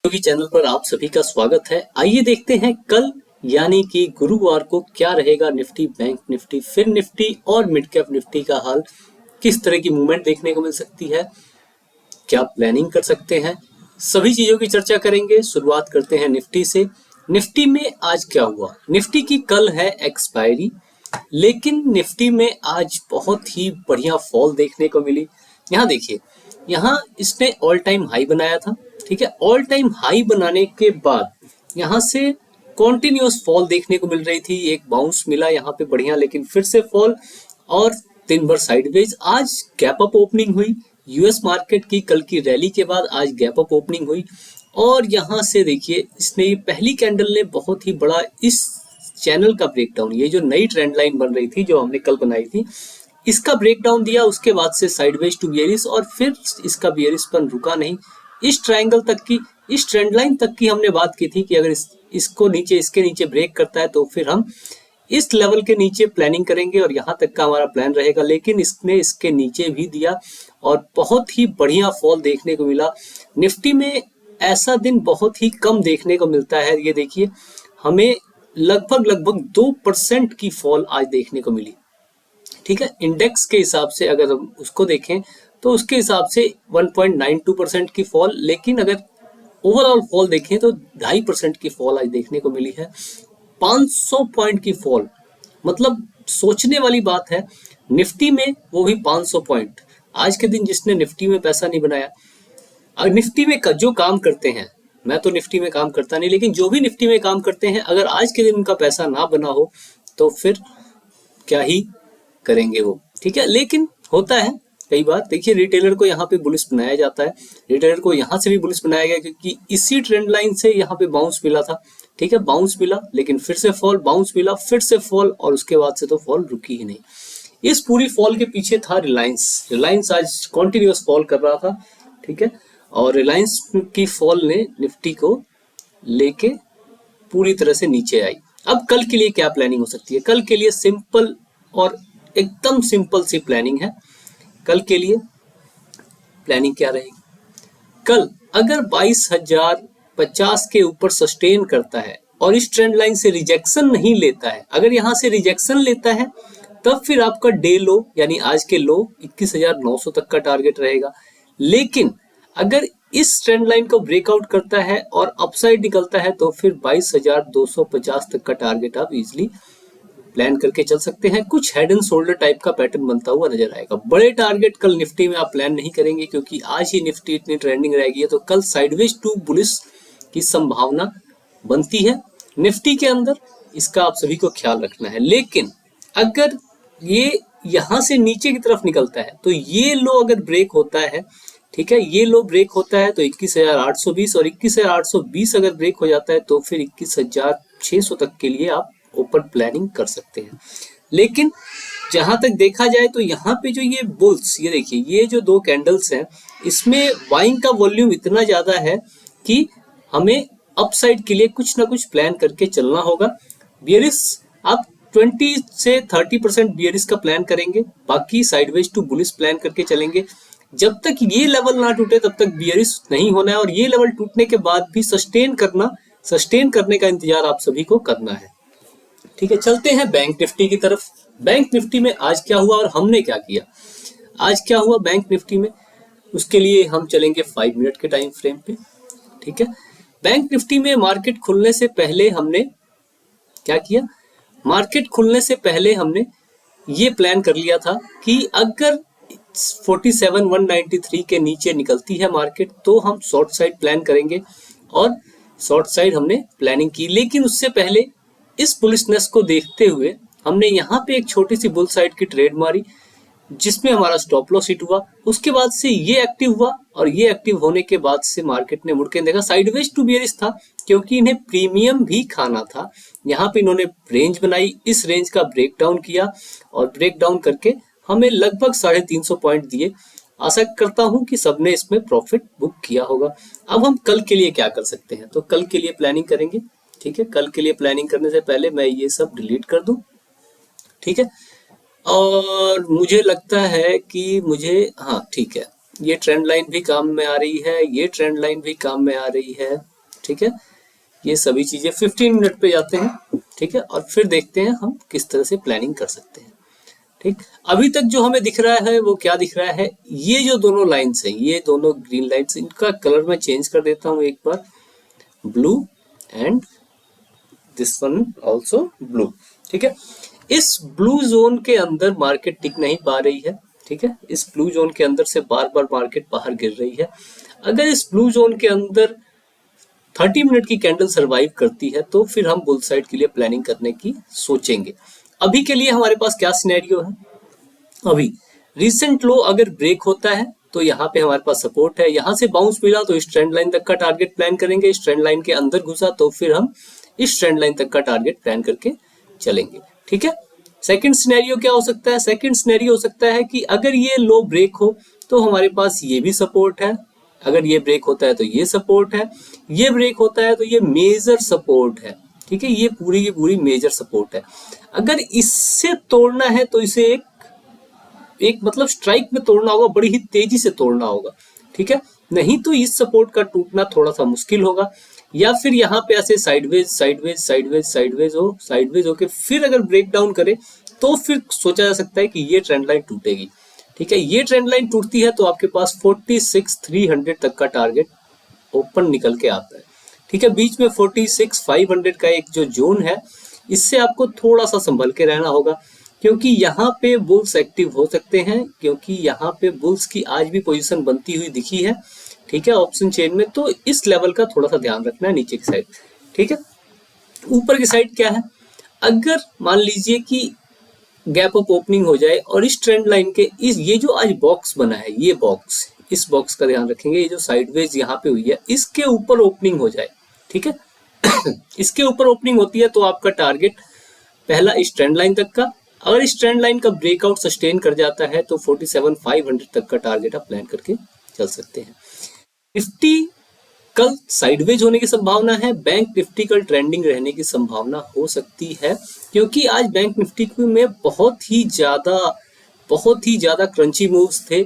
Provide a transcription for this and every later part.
योगी channel पर आप सभी का स्वागत है। आइए देखते हैं कल यानी कि गुरुवार को क्या रहेगा निफ्टी, बैंक निफ्टी, फिर निफ्टी और मिड कैप निफ्टी का हाल, किस तरह की मूवमेंट देखने को मिल सकती है, क्या प्लानिंग कर सकते हैं, सभी चीजों की चर्चा करेंगे। शुरुआत करते हैं निफ्टी से। निफ्टी में आज क्या हुआ? निफ्टी की कल है एक्सपायरी, लेकिन निफ्टी में आज बहुत ही बढ़िया फॉल देखने को मिली। यहाँ देखिए, यहाँ इसने ऑल टाइम हाई बनाया था, ठीक है। ऑल टाइम हाई बनाने के बाद यहाँ से कॉन्टिन्यूस फॉल देखने को मिल रही थी। एक बाउंस मिला यहाँ पे बढ़िया, लेकिन फिर से फॉल और दिन भर साइडवेज। आज गैप अप ओपनिंग हुई। यूएस मार्केट की कल की रैली के बाद आज गैप अप ओपनिंग हुई और यहाँ से देखिए, इसने पहली कैंडल ने बहुत ही बड़ा इस चैनल का ब्रेकडाउन, ये जो नई ट्रेंड लाइन बन रही थी जो हमने कल बनाई थी, इसका ब्रेकडाउन दिया। उसके बाद से साइडवेज टू बियरिश और फिर इसका बियरिशपन रुका नहीं। इस ट्रायंगल तक की, इस ट्रेंड लाइन तक की हमने बात की थी कि अगर इसको नीचे, इसके नीचे ब्रेक करता है तो फिर हम इस लेवल के नीचे प्लानिंग करेंगे और यहाँ तक का हमारा प्लान रहेगा। लेकिन इसने इसके नीचे भी दिया और बहुत ही बढ़िया फॉल देखने को मिला। निफ्टी में ऐसा दिन बहुत ही कम देखने को मिलता है। ये देखिए, हमें लगभग 2% की फॉल आज देखने को मिली, ठीक है। इंडेक्स के हिसाब से अगर हम उसको देखें तो उसके हिसाब से 1.92% की फॉल, लेकिन अगर ओवरऑल फॉल देखें तो 2.5% की फॉल आज देखने को मिली है। 500 पॉइंट की फॉल, मतलब सोचने वाली बात है। निफ्टी में वो भी 500 पॉइंट। आज के दिन जिसने निफ्टी में पैसा नहीं बनाया, और निफ्टी में जो काम करते हैं, मैं तो निफ्टी में काम करता नहीं, लेकिन जो भी निफ्टी में काम करते हैं, अगर आज के दिन उनका पैसा ना बना हो तो फिर क्या ही करेंगे वो, ठीक है। लेकिन होता है कई बार। देखिए, रिटेलर को यहाँ पे बुलिश बनाया जाता है, रिटेलर को यहाँ से भी बुलिश बनाया गया क्योंकि इसी ट्रेंड लाइन से यहाँ पे बाउंस मिला था, ठीक है। बाउंस मिला, लेकिन फिर से फॉल, बाउंस मिला, फिर से फॉल और उसके बाद से तो फॉल रुकी ही नहीं। इस पूरी फॉल के पीछे था रिलायंस। रिलायंस आज कॉन्टिन्यूस फॉल कर रहा था, ठीक है, और रिलायंस की फॉल ने निफ्टी को लेके पूरी तरह से नीचे आई। अब कल के लिए क्या प्लानिंग हो सकती है? कल के लिए सिंपल और एकदम सिंपल सी प्लानिंग है। कल के लिए प्लानिंग क्या रहेगी? कल अगर 22,050 के ऊपर सस्टेन करता है और इस ट्रेंड लाइन से रिजेक्शन नहीं लेता है, अगर यहां से रिजेक्शन लेता है तब फिर आपका डे लो यानी आज के लो 21,900 तक का टारगेट रहेगा। लेकिन अगर इस ट्रेंड लाइन को ब्रेकआउट करता है और अपसाइड निकलता है तो फिर 22,250 तक का टारगेट आप इजिली प्लान करके चल सकते हैं। कुछ हेड एंड शोल्डर टाइप का पैटर्न बनता हुआ नजर आएगा। बड़े टारगेट कल निफ्टी में आप प्लान नहीं करेंगे क्योंकि आज ही निफ्टी इतनी ट्रेंडिंग रहेगी, तो कल साइडवेज टू बुलिश की संभावना बनती है निफ्टी के अंदर। इसका आप सभी को ख्याल रखना है। लेकिन अगर ये यहां से नीचे की तरफ निकलता है तो ये लो अगर ब्रेक होता है, ठीक है, ये लो ब्रेक होता है तो 21,820 और 21,820 अगर ब्रेक हो जाता है तो फिर 21,600 तक के लिए आप ओपन प्लानिंग कर सकते हैं। लेकिन जहां तक देखा जाए तो यहाँ पे जो ये बुल्स, ये देखिए, ये जो दो कैंडल्स हैं, इसमें बाइंग का वॉल्यूम इतना ज्यादा है कि हमें अपसाइड के लिए कुछ ना कुछ प्लान करके चलना होगा। बियरिश आप 20 से 30% बियरिश का प्लान करेंगे, बाकी साइडवेज टू बुलिश प्लान करके चलेंगे। जब तक ये लेवल ना टूटे तब तक बियरिश नहीं होना है और ये लेवल टूटने के बाद भी सस्टेन करने का इंतजार आप सभी को करना है, ठीक है। चलते हैं बैंक निफ्टी की तरफ। बैंक निफ्टी में आज क्या हुआ और हमने क्या किया? आज क्या हुआ बैंक निफ्टी में, उसके लिए हम चलेंगे 5 मिनट के टाइम फ्रेम पे, ठीक है। बैंक निफ्टी में मार्केट खुलने से पहले हमने क्या किया? मार्केट खुलने से पहले हमने ये प्लान कर लिया था कि अगर 47,193 के नीचे निकलती है मार्केट तो हम शॉर्ट साइड प्लान करेंगे और शॉर्ट साइड हमने प्लानिंग की। लेकिन उससे पहले इस बुलिशनेस को देखते हुए हमने यहाँ पे एक छोटी सी बुल साइड की ट्रेड मारी जिसमें हमारा स्टॉप लॉस हिट हुआ। उसके बाद से ये एक्टिव हुआ और ये एक्टिव होने के बाद से मार्केट ने मुड़ के देखा, साइडवेज टू बियरिश था क्योंकि इन्हें प्रीमियम भी खाना था। यहाँ पे इन्होंने रेंज बनाई, इस रेंज का ब्रेकडाउन किया और ब्रेकडाउन करके हमें लगभग 350 पॉइंट दिए। आशा करता हूं कि सबने इसमें प्रॉफिट बुक किया होगा। अब हम कल के लिए क्या कर सकते हैं? तो कल के लिए प्लानिंग करेंगे, ठीक है। कल के लिए प्लानिंग करने से पहले मैं ये सब डिलीट कर दूं, ठीक है। और मुझे लगता है कि हाँ ठीक है, ये ट्रेंड लाइन भी काम में आ रही है, ये ट्रेंड लाइन भी काम में आ रही है, ठीक है, ये सभी चीजें 15 मिनट पे जाते हैं, ठीक है, और फिर देखते हैं हम किस तरह से प्लानिंग कर सकते हैं। ठीक, अभी तक जो हमें दिख रहा है वो क्या दिख रहा है, ये जो दोनों लाइन्स हैं, ये दोनों ग्रीन लाइन्स, इनका कलर मैं चेंज कर देता हूं एक बार, blue and this one also blue. ठीक है, इस ब्लू जोन के अंदर मार्केट टिक नहीं पा रही है। ठीक है, इस ब्लू जोन के अंदर से बार बार मार्केट बाहर गिर रही है। अगर इस ब्लू जोन के अंदर 30 मिनट की कैंडल सरवाइव करती है तो फिर हम बुल साइड के लिए प्लानिंग करने की सोचेंगे। अभी के लिए हमारे पास क्या सिनेरियो है, अभी रिसेंट लो अगर ब्रेक होता है तो यहाँ पे हमारे पास सपोर्ट है, यहाँ से बाउंस मिला तो इस ट्रेंड लाइन तक का टारगेट प्लान करेंगे, इस ट्रेंड लाइन के अंदर घुसा तो फिर हम इस ट्रेंड लाइन तक का टारगेट प्लान करके चलेंगे। ठीक है, सेकंड सिनेरियो क्या हो सकता है, सेकंड सिनेरियो हो सकता है कि अगर ये लो ब्रेक हो तो हमारे पास ये भी सपोर्ट है, अगर ये ब्रेक होता है तो ये सपोर्ट है, ये ब्रेक होता है तो ये मेजर सपोर्ट है। ठीक है, ये पूरी की पूरी मेजर सपोर्ट है। अगर इससे तोड़ना है तो इसे एक मतलब स्ट्राइक में तोड़ना होगा, बड़ी ही तेजी से तोड़ना होगा। ठीक है, नहीं तो इस सपोर्ट का टूटना थोड़ा सा मुश्किल होगा, या फिर यहाँ पे ऐसे साइडवेज साइडवेज साइडवेज साइडवेज होके फिर अगर ब्रेक डाउन करे तो फिर सोचा जा सकता है कि ये ट्रेंड लाइन टूटेगी। ठीक है, ये ट्रेंड लाइन टूटती है तो आपके पास 46,300 तक का टारगेट ओपन निकल के आता है। ठीक है, बीच में 46,500 का एक जो जोन है, इससे आपको थोड़ा सा संभल के रहना होगा, क्योंकि यहाँ पे बुल्स एक्टिव हो सकते हैं, क्योंकि यहाँ पे बुल्स की आज भी पोजीशन बनती हुई दिखी है। ठीक है, ऑप्शन चेन में, तो इस लेवल का थोड़ा सा ध्यान रखना है नीचे की साइड। ठीक है, ऊपर की साइड क्या है, अगर मान लीजिए कि गैप अप ओपनिंग हो जाए और इस ट्रेंड लाइन के इस ये जो आज बॉक्स बना है, ये बॉक्स, इस बॉक्स का ध्यान रखेंगे, ये जो साइडवेज यहाँ पे हुई है इसके ऊपर ओपनिंग हो जाए। ठीक है इसके ऊपर ओपनिंग होती है तो आपका टारगेट पहला इस ट्रेंड लाइन तक का, अगर इस ट्रेंड लाइन का ब्रेकआउट सस्टेन कर जाता है तो 47,500 तक का टारगेट आप प्लान करके चल सकते हैं। निफ्टी कल साइडवेज होने की संभावना है, बैंक निफ्टी कल ट्रेंडिंग रहने की संभावना हो सकती है, क्योंकि आज बैंक निफ्टी में बहुत ही ज्यादा क्रंची मूव्स थे,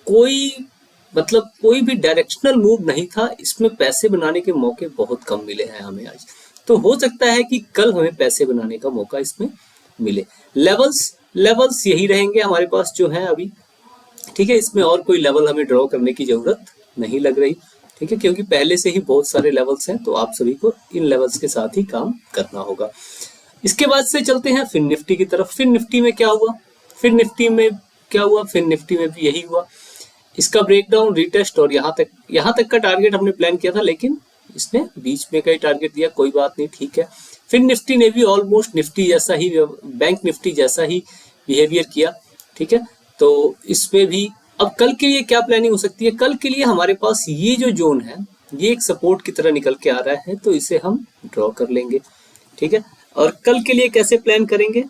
कोई भी डायरेक्शनल मूव नहीं था, इसमें पैसे बनाने के मौके बहुत कम मिले हैं हमें आज। तो हो सकता है कि कल हमें पैसे बनाने का मौका इसमें मिले। लेवल्स यही रहेंगे हमारे पास जो है अभी। ठीक है, इसमें और कोई लेवल हमें ड्रॉ करने की जरूरत नहीं लग रही। ठीक है, क्योंकि पहले से ही बहुत सारे लेवल्स हैं, तो आप सभी को इन लेवल्स के साथ ही काम करना होगा। इसके बाद से चलते हैं फिर निफ्टी की तरफ। फिर निफ्टी में क्या हुआ, फिर निफ्टी में भी यही हुआ, इसका ब्रेकडाउन, रिटेस्ट, और यहाँ तक का टारगेट हमने प्लान किया था, लेकिन इसने बीच में कई टारगेट दिया, कोई बात नहीं, ठीक है। फिर निफ्टी ने भी ऑलमोस्ट निफ्टी जैसा ही, बैंक निफ्टी जैसा ही बिहेवियर किया। ठीक है, तो इसमें भी अब कल के लिए क्या प्लानिंग हो सकती है, कल के लिए हमारे पास ये जो जोन है ये एक सपोर्ट की तरह निकल के आ रहा है, तो इसे हम ड्रॉ कर लेंगे। ठीक है, और कल के लिए कैसे प्लान करेंगे,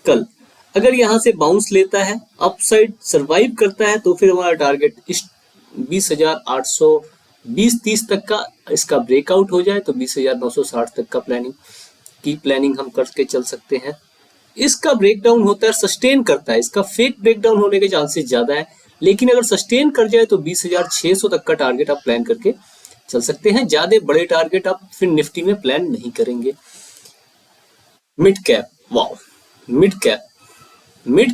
कल अगर यहाँ से बाउंस लेता है, अपसाइड सरवाइव करता है, तो फिर हमारा टारगेट इस 20,820-30 तक का इसका ब्रेकआउट हो जाए तो 20,960 तक का प्लानिंग हम करके चल सकते हैं। इसका ब्रेकडाउन होता है, सस्टेन करता है, इसका फेक ब्रेकडाउन होने के चांसेस ज्यादा है, लेकिन अगर सस्टेन कर जाए तो 20,600 तक का टारगेट आप प्लान करके चल सकते हैं। ज्यादा बड़े टारगेट आप फिर निफ्टी में प्लान नहीं करेंगे। Mid cap, wow, mid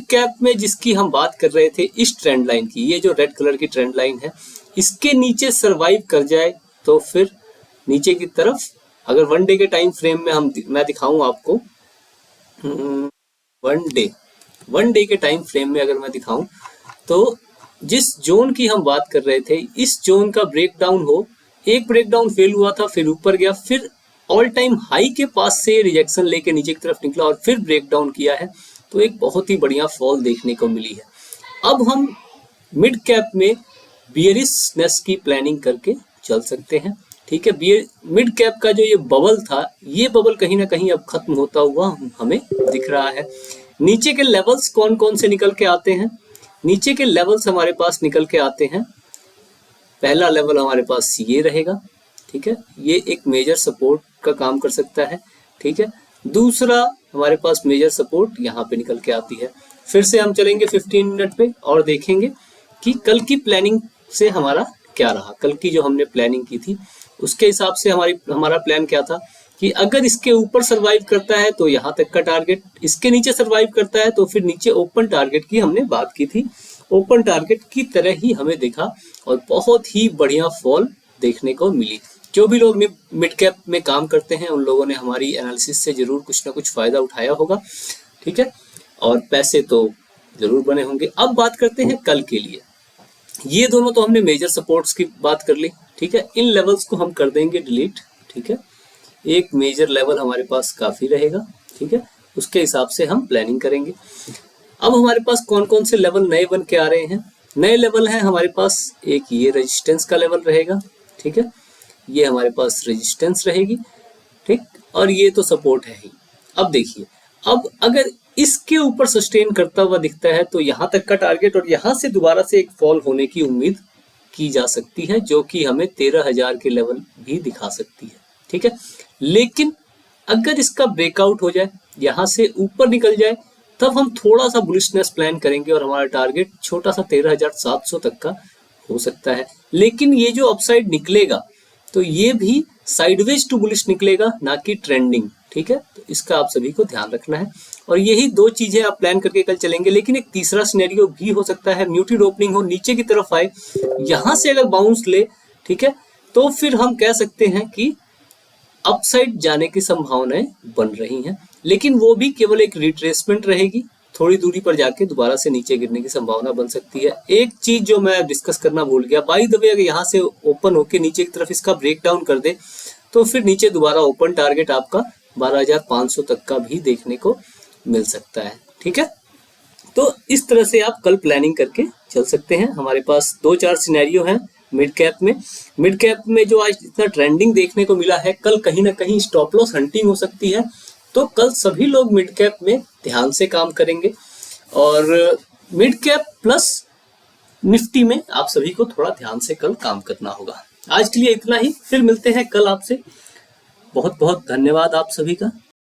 cap में जिसकी हम बात कर रहे थे, इस ट्रेंड लाइन की, ये जो रेड कलर की ट्रेंड लाइन है, इसके नीचे सरवाइव कर जाए तो फिर नीचे की तरफ, अगर 1 डे के टाइम फ्रेम में मैं दिखाऊं आपको, 1 डे के टाइम फ्रेम में अगर मैं दिखाऊं तो जिस जोन की हम बात कर रहे थे, इस जोन का ब्रेकडाउन हो, एक ब्रेकडाउन फेल हुआ था, फिर ऊपर गया, फिर ऑल टाइम हाई के पास से रिजेक्शन लेके नीचे की तरफ निकला और फिर ब्रेकडाउन किया है, तो एक बहुत ही बढ़िया फॉल देखने को मिली है। अब हम मिड कैप में बियरिशनेस की प्लानिंग करके चल सकते हैं। ठीक है, मिड कैप का जो ये बबल था, ये बबल कहीं ना कहीं अब खत्म होता हुआ हमें दिख रहा है। नीचे के लेवल्स कौन कौन से निकल के आते हैं, नीचे के लेवल्स हमारे पास निकल के आते हैं, पहला लेवल हमारे पास ये रहेगा। ठीक है, ये एक मेजर सपोर्ट का काम कर सकता है। ठीक है, दूसरा हमारे पास मेजर सपोर्ट यहाँ पे निकल के आती है। फिर से हम चलेंगे 15 मिनट पे और देखेंगे कि कल की प्लानिंग से हमारा क्या रहा। कल की जो हमने प्लानिंग की थी उसके हिसाब से हमारा प्लान क्या था कि अगर इसके ऊपर सरवाइव करता है तो यहाँ तक का टारगेट, इसके नीचे सरवाइव करता है तो फिर नीचे ओपन टारगेट की हमने बात की थी। ओपन टारगेट की तरह ही हमें दिखा और बहुत ही बढ़िया फॉल देखने को मिली। जो भी लोग मिड कैप में काम करते हैं उन लोगों ने हमारी एनालिसिस से जरूर कुछ ना कुछ फायदा उठाया होगा, ठीक है, और पैसे तो जरूर बने होंगे। अब बात करते हैं कल के लिए। ये दोनों तो हमने मेजर सपोर्ट्स की बात कर ली, ठीक है, इन लेवल्स को हम कर देंगे डिलीट, ठीक है। एक मेजर लेवल हमारे पास काफी रहेगा, ठीक है, उसके हिसाब से हम प्लानिंग करेंगे। अब हमारे पास कौन कौन से लेवल नए बन के आ रहे हैं। नए लेवल हैं हमारे पास, एक ये रेजिस्टेंस का लेवल रहेगा, ठीक है, ये हमारे पास रेजिस्टेंस रहेगी, ठीक, और ये तो सपोर्ट है ही। अब देखिए, अब अगर इसके ऊपर सस्टेन करता हुआ दिखता है तो यहाँ तक का टारगेट और यहाँ से दोबारा से एक फॉल होने की उम्मीद की जा सकती है, जो कि हमें 13,000 के लेवल भी दिखा सकती है, ठीक है। लेकिन अगर इसका ब्रेकआउट हो जाए, यहाँ से ऊपर निकल जाए, तब हम थोड़ा सा बुलिशनेस प्लान करेंगे और हमारा टारगेट छोटा सा 13,700 तक का हो सकता है। लेकिन ये जो अपसाइड निकलेगा तो ये भी साइडवेज टू बुलिश निकलेगा, ना कि ट्रेंडिंग, ठीक है, तो इसका आप सभी को ध्यान रखना है। और यही दो चीजें आप प्लान करके कल चलेंगे। लेकिन एक तीसरा सिनेरियो भी हो सकता है, म्यूटेड ओपनिंग हो, नीचे की तरफ आए, यहां से अगर बाउंस ले, ठीक है, तो फिर हम कह सकते हैं कि अपसाइड जाने की संभावनाएं बन रही हैं। लेकिन वो भी केवल एक रिट्रेसमेंट रहेगी, थोड़ी दूरी पर जाके दोबारा से नीचे गिरने की संभावना बन सकती है। एक चीज जो मैं डिस्कस करना भूल गया, बाय द वे, अगर यहाँ से ओपन होके नीचे की तरफ इसका ब्रेक डाउन कर दे तो फिर नीचे दोबारा ओपन टारगेट आपका 12,500 तक का भी देखने को मिल सकता है, ठीक है। तो इस तरह से आप कल प्लानिंग करके चल सकते हैं। हमारे पास 2-4 सिनेरियो हैं मिड कैप में। मिड कैप में जो आज इतना ट्रेंडिंग देखने को मिला है, कल कहीं ना कहीं स्टॉप लॉस हंटिंग हो सकती है। तो कल सभी लोग मिड कैप में ध्यान से काम करेंगे और मिड कैप प्लस निफ्टी में आप सभी को थोड़ा ध्यान से कल काम करना होगा। आज के लिए इतना ही, फिर मिलते हैं कल आपसे। बहुत बहुत धन्यवाद आप सभी का।